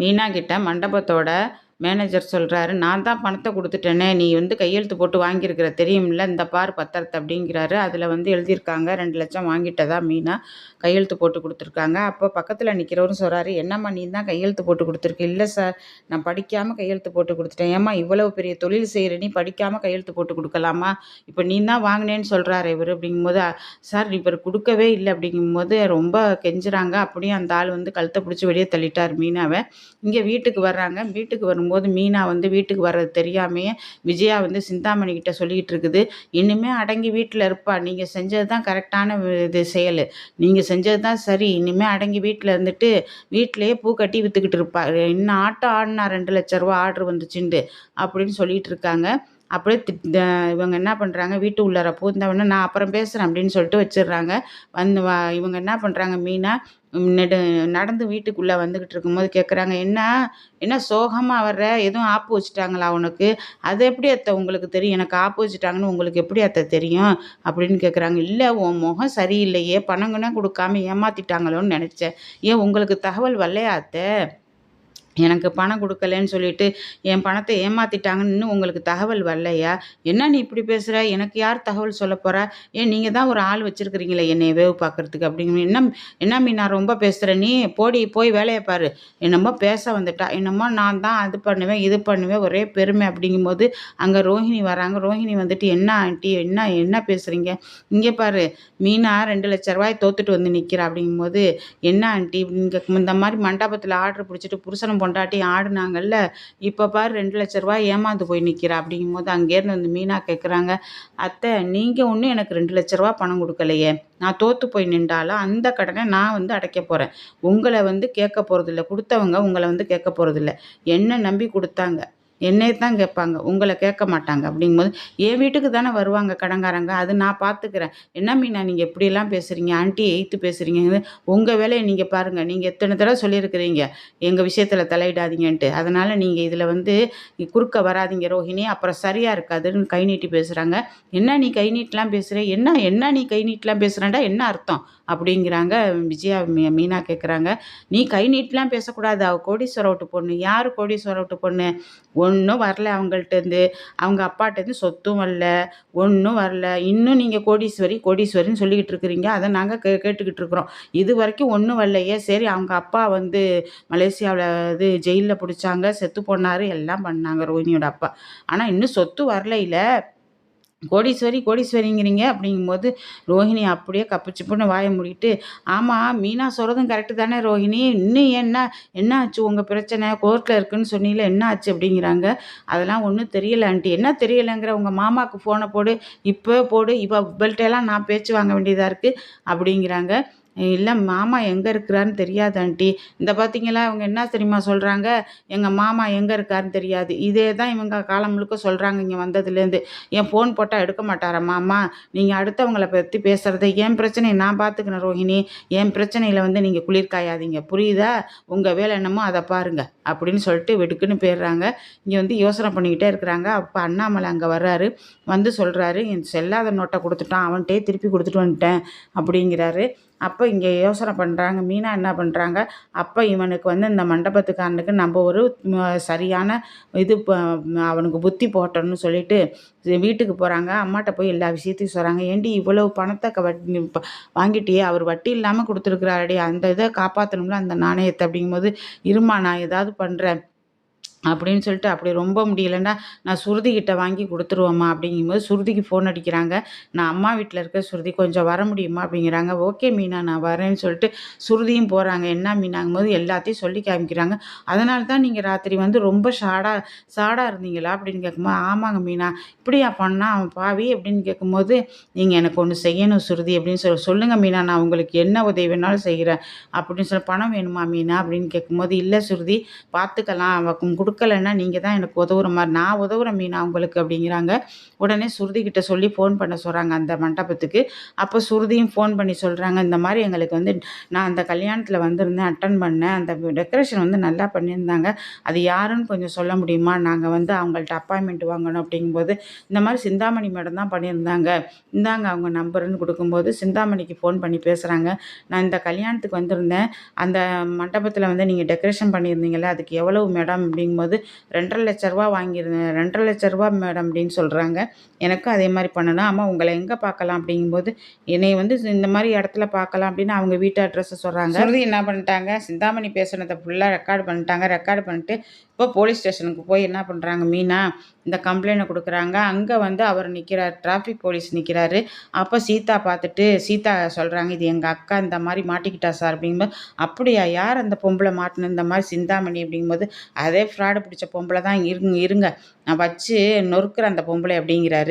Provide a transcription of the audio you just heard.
மீனா கிட்ட மண்டபத்தோட மேனேஜர் சொல்கிறாரு, நான் தான் பணத்தை கொடுத்துட்டேனே, நீ கையெழுத்து போட்டு வாங்கியிருக்கிற தெரியும்ல, இந்த பார் பத்திரத்தை அப்படிங்கிறாரு. அதில் எழுதியிருக்காங்க 2,00,000 வாங்கிட்டதா மீனா கையெழுத்து போட்டு கொடுத்துருக்காங்க. அப்போ பக்கத்தில் நிற்கிறவரும் சொல்கிறாரு, என்னம்மா நீ தான் கையெழுத்து போட்டு கொடுத்துருக்கு? இல்லை சார், நான் படிக்காமல் கையெழுத்து போட்டு கொடுத்துட்டேன். ஏம்மா இவ்வளவு பெரிய தொழில் செய்கிற நீ படிக்காமல் கையெழுத்து போட்டு கொடுக்கலாமா? இப்போ நீ தான் வாங்கினேன்னு சொல்கிறாரு இவர். அப்படிங்கும்போது சார் இவர் கொடுக்கவே இல்லை அப்படிங்கும்போது ரொம்ப கெஞ்சுறாங்க. அப்படியே அந்த ஆள் கழுத்தை பிடிச்சி வெளியே தள்ளிட்டார் மீனாவை. இங்கே வீட்டுக்கு வர்றாங்க. வீட்டுக்கு வரும்போது மீனா வீட்டுக்கு வர்றது தெரியாமையே விஜயா சிந்தாமணி கிட்ட சொல்லிக்கிட்டு இருக்குது, இனிமே அடங்கி வீட்டில் இருப்பா, நீங்கள் செஞ்சது தான் கரெக்டான இது செயல், நீங்கள் செஞ்சது தான் சரி, இனிமேல் அடங்கி வீட்டில் இருந்துட்டு வீட்டிலையே பூ கட்டி விற்றுக்கிட்டு இருப்பா, இன்னும் ஆட்டம் ஆடினா 2,00,000 ஆர்டர் வந்துச்சுண்டு அப்படின்னு சொல்லிட்டு இருக்காங்க. அப்படியே இவங்க என்ன பண்ணுறாங்க, வீட்டு உள்ளார பூந்தவொடனே நான் அப்புறம் பேசுகிறேன் அப்படின்னு சொல்லிட்டு வச்சிடுறாங்க. இவங்க என்ன பண்ணுறாங்க, மீனா நடந்து வீட்டுக்குள்ளே வந்துக்கிட்டு இருக்கும்போது கேட்குறாங்க, என்ன என்ன சோகமாக வர்ற, எதுவும் ஆப்பு வச்சுட்டாங்களா உனக்கு? அது எப்படி அத்தை உங்களுக்கு தெரியும்? எனக்கு ஆப்பு வச்சுட்டாங்கன்னு உங்களுக்கு எப்படி அத்தை தெரியும் அப்படின்னு கேட்குறாங்க. இல்லை உன் முகம் சரியில்லையே, பணங்கன்னா கொடுக்காம ஏமாற்றிட்டாங்களோன்னு நினச்சேன். ஏன் உங்களுக்கு தகவல் வரலையா அத்தை? எனக்கு பணம் கொடுக்கலன்னு சொல்லிட்டு என் பணத்தை ஏமாற்றிட்டாங்கன்னு இன்னும் உங்களுக்கு தகவல் வரலையா? என்ன நீ இப்படி பேசுகிற? எனக்கு யார் தகவல் சொல்ல போகிறா? ஏன் நீங்கள் தான் ஒரு ஆள் வச்சுருக்கிறீங்களே என்னை வேவு பார்க்குறதுக்கு அப்படிங்கிற என்ன மீனா ரொம்ப பேசுகிற நீ? போய் வேலையை பாரு. என்னமோ பேச வந்துட்டா, என்னமோ நான் தான் அது பண்ணுவேன் இது பண்ணுவேன் ஒரே பெருமை அப்படிங்கும்போது அங்கே ரோஹிணி வராங்க. ரோஹிணி என்ன ஆண்டி என்ன பேசுகிறீங்க? இங்கே பாரு, மீனா 2,00,000 தோத்துட்டு நிற்கிறா அப்படிங்கும்போது என்ன ஆண்டி இப்படின்னு இந்த மாதிரி மண்டபத்தில் ஆர்டர் பிடிச்சிட்டு புருஷனை பொண்டாட்டி ஆடுனாங்கல்ல, இப்போ பாரு 2,00,000 ஏமாந்து போய் நிற்கிறா அப்படிங்கும்போது அங்கேருந்து மீனா கேட்குறாங்க, அத்தை நீங்கள் ஒன்றும் எனக்கு 2,00,000 பணம் கொடுக்கலையே, நான் தோற்று போய் நின்றாலும் அந்த கடனை நான் அடைக்க போகிறேன், உங்களை கேட்க போகிறதில்ல, கொடுத்தவங்க உங்களை கேட்க போகிறதில்ல, என்ன நம்பி கொடுத்தாங்க என்னைய தான் கேட்பாங்க, உங்களை கேட்க மாட்டாங்க அப்படிங்கும்போது என் வீட்டுக்கு தானே வருவாங்க கடன்காரங்க, அது நான் பார்த்துக்கிறேன். என்ன மீனா நீங்கள் எப்படியெல்லாம் பேசுகிறீங்க, ஆண்டி எய்த்து பேசுகிறீங்க, உங்கள் வேலையை நீங்கள் பாருங்கள், நீங்கள் எத்தனை தடவை சொல்லியிருக்கிறீங்க எங்கள் விஷயத்தில் தலையிடாதீங்கன்ட்டு, அதனால் நீங்கள் இதில் குறுக்க வராதீங்க ரோஹிணி, அப்புறம் சரியாக இருக்காதுன்னு கை நீட்டி பேசுகிறாங்க. என்ன நீ கை நீட்டலாம் பேசுகிற, என்ன நீ கை நீட்டலாம் பேசுகிறேன்டா, என்ன அர்த்தம் அப்படிங்கிறாங்க விஜயா. மீனா கேட்குறாங்க, நீ கை நீட்டலாம் பேசக்கூடாது, அவள் கோடீஸ்வர விட்டு பொண்ணு. யார் கோடீஸ்வர விட்டு பொண்ணு? ஒன்றும் வரல அவங்கள்ட்டேருந்து, அவங்க அப்பாட்டேருந்து சொத்தும் வரல, ஒன்றும் வரல, இன்னும் நீங்கள் கோடீஸ்வரின்னு சொல்லிக்கிட்டு இருக்கிறீங்க, அதை நாங்கள் கேட்டுக்கிட்டு இருக்கிறோம், இது வரைக்கும் ஒன்றும் வரலையே. சரி, அவங்க அப்பா மலேசியாவில் ஜெயிலில் பிடிச்சாங்க, செத்து போனார், எல்லாம் பண்ணாங்க ரோஹிணியோட அப்பா, ஆனால் இன்னும் சொத்து வரலையில, கோடீஸ்வரிங்கிறீங்க அப்படிங்கும்போது ரோஹிணி அப்படியே கப்புச்சிப்புன்னு வாயை மூடிட்டு, ஆமாம் மீனா சொல்கிறதும் கரெக்டு தானே ரோஹிணி, இன்னும் என்ன ஆச்சு உங்கள் பிரச்சனை, கோர்ட்டில் இருக்குன்னு சொன்னீங்களே என்ன ஆச்சு அப்படிங்கிறாங்க. அதெல்லாம் ஒன்றும் தெரியல ஆண்டி. என்ன தெரியலைங்கிற, உங்கள் மாமாவுக்கு ஃபோனை போடு, இப்போ போடு, இவள்கிட்டெல்லாம் நான் பேச்சு வாங்க வேண்டியதாக இருக்குது அப்படிங்கிறாங்க. இல்லை மாமா எங்கே இருக்கிறாருன்னு தெரியாது ஆண்டி. இந்த பார்த்தீங்களா இவங்க என்ன தெரியுமா சொல்கிறாங்க, எங்கள் மாமா எங்கே இருக்காருன்னு தெரியாது, இதே தான் இவங்க காலம் முழுக்க சொல்கிறாங்க இங்கே வந்ததுலேருந்து. என் ஃபோன் போட்டால் எடுக்க மாட்டாரா மாமா, நீங்கள் அடுத்தவங்களை பற்றி பேசுகிறத, என் பிரச்சனையை நான் பார்த்துக்கிறேன் ரோஹிணி, என் பிரச்சனையில் நீங்கள் குளிர் காயாதீங்க, புரியுதா? உங்கள் வேலை என்னமோ அதை பாருங்கள் அப்படின்னு சொல்லிட்டு வெடுக்குன்னு போயிடுறாங்க. இங்கே யோசனை பண்ணிக்கிட்டே இருக்கிறாங்க. அப்போ அண்ணாமலை அங்கே வர்றாரு. சொல்கிறாரு, என் செல்லாத நோட்டை கொடுத்துட்டான், அவன்கிட்டே திருப்பி கொடுத்துட்டு வந்துட்டேன் அப்படிங்கிறாரு. அப்போ இங்கே யோசனை பண்ணுறாங்க. மீனா என்ன பண்ணுறாங்க, அப்போ இவனுக்கு இந்த மண்டபத்துக்காரனுக்கு நம்ம ஒரு சரியான இது அவனுக்கு புத்தி போட்டோன்னு சொல்லிட்டு வீட்டுக்கு போகிறாங்க. அம்மாட்ட போய் எல்லா விஷயத்தையும் சொல்கிறாங்க. ஏண்டி இவ்வளவு பணத்தை வாங்கிட்டியே, அவர் வட்டி இல்லாமல் கொடுத்துருக்குறாருடி, அந்த இதை காப்பாற்றணும்ல அந்த நாணயத்தை அப்படிங்கும்போது, இருமா நான் ஏதாவது பண்ணுறேன் அப்படின்னு சொல்லிட்டு, அப்படி ரொம்ப முடியலைன்னா நான் சுருதிக்கிட்ட வாங்கி கொடுத்துருவோம்மா அப்படிங்கும்போது சுருதிக்கு ஃபோன் அடிக்கிறாங்க. நான் அம்மா வீட்டில் இருக்க சுருதி, கொஞ்சம் வர முடியுமா அப்படிங்கிறாங்க. ஓகே மீனா நான் வரேன்னு சொல்லிட்டு சுருதியும் போகிறாங்க. என்ன மீனாங்கும்போது எல்லாத்தையும் சொல்லி காமிக்கிறாங்க. அதனால தான் நீங்கள் ராத்திரி ரொம்ப சாடாக இருந்தீங்களா அப்படின்னு கேட்கும்போது, ஆமாங்க மீனா, இப்படியா பண்ணா அவன் பாவி அப்படின்னு கேட்கும்போது, நீங்கள் எனக்கு ஒன்று செய்யணும் சுருதி அப்படின்னு சொல்லுங்கள் மீனா, நான் உங்களுக்கு என்ன உதவி வேணாலும் செய்கிறேன் அப்படின்னு பணம் வேணுமா மீனா அப்படின்னு கேட்கும்போது, இல்லை சுருதி பார்த்துக்கலாம், அவன் கொடுக்கலன்னா நீங்கள் தான் எனக்கு உதவுற மாதிரி, நான் உதவுறேன் மீனா உங்களுக்கு அப்படிங்கிறாங்க. உடனே சுருதிக்கிட்ட சொல்லி ஃபோன் பண்ண சொல்கிறாங்க அந்த மண்டபத்துக்கு. அப்போ சுருதியும் ஃபோன் பண்ணி சொல்கிறாங்க, இந்த மாதிரி எங்களுக்கு வந்து நான் அந்த கல்யாணத்தில் வந்திருந்தேன், அட்டன் பண்ணேன், அந்த டெக்கரேஷன் வந்து நல்லா பண்ணியிருந்தாங்க, அது யாருன்னு கொஞ்சம் சொல்ல முடியுமா? நாங்கள் வந்து அவங்கள்ட்ட அப்பாயின்மெண்ட் வாங்கணும் அப்படிங்கும்போது, இந்த மாதிரி சிந்தாமணி மேடம் தான் பண்ணியிருந்தாங்க, இந்தாங்க அவங்க நம்பருன்னு கொடுக்கும்போது சிந்தாமணிக்கு ஃபோன் பண்ணி பேசுகிறாங்க. நான் இந்த கல்யாணத்துக்கு வந்திருந்தேன், அந்த மண்டபத்தில் வந்து நீங்கள் டெக்கரேஷன் பண்ணியிருந்தீங்கல்ல, அதுக்கு எவ்வளவு மேடம் அப்படிங்கும்போது 2,50,000 வாங்கியிருந்தேன். 2,50,000 மேடம் அப்படின்னு சொல்கிறாங்க. எனக்கும் அதே மாதிரி பண்ணணும். ஆமாம், உங்களை எங்கே பார்க்கலாம் அப்படிங்கும்போது, என்னைய வந்து இந்த மாதிரி இடத்துல பார்க்கலாம் அப்படின்னு அவங்க வீட்டு அட்ரஸை சொல்கிறாங்க. சுருதி என்ன பண்ணிட்டாங்க, சிந்தாமணி பேசுனதை ஃபுல்லாக ரெக்கார்டு பண்ணிட்டாங்க. ரெக்கார்டு பண்ணிட்டு இப்போ போலீஸ் ஸ்டேஷனுக்கு போய் என்ன பண்ணுறாங்க மீனா, இந்த கம்ப்ளைண்ட்டை கொடுக்குறாங்க. அங்கே வந்து அவர் நிற்கிறார், டிராஃபிக் போலீஸ் நிற்கிறாரு. அப்போ சீதா பார்த்துட்டு சீதா சொல்கிறாங்க, இது எங்கள் அக்கா இந்த மாதிரி மாட்டிக்கிட்டா சார் அப்படிங்கும்போது, அப்படியா, யார் அந்த பொம்பளை மாட்டின இந்த மாதிரி சிந்தாமணி அப்படிங்கும்போது, அதே ஃப்ராடு பிடிச்ச பொம்பளை தான், இருங்க இருங்க நான் வச்சு நொறுக்குறேன் அந்த பொம்பளை அப்படிங்கிறாரு.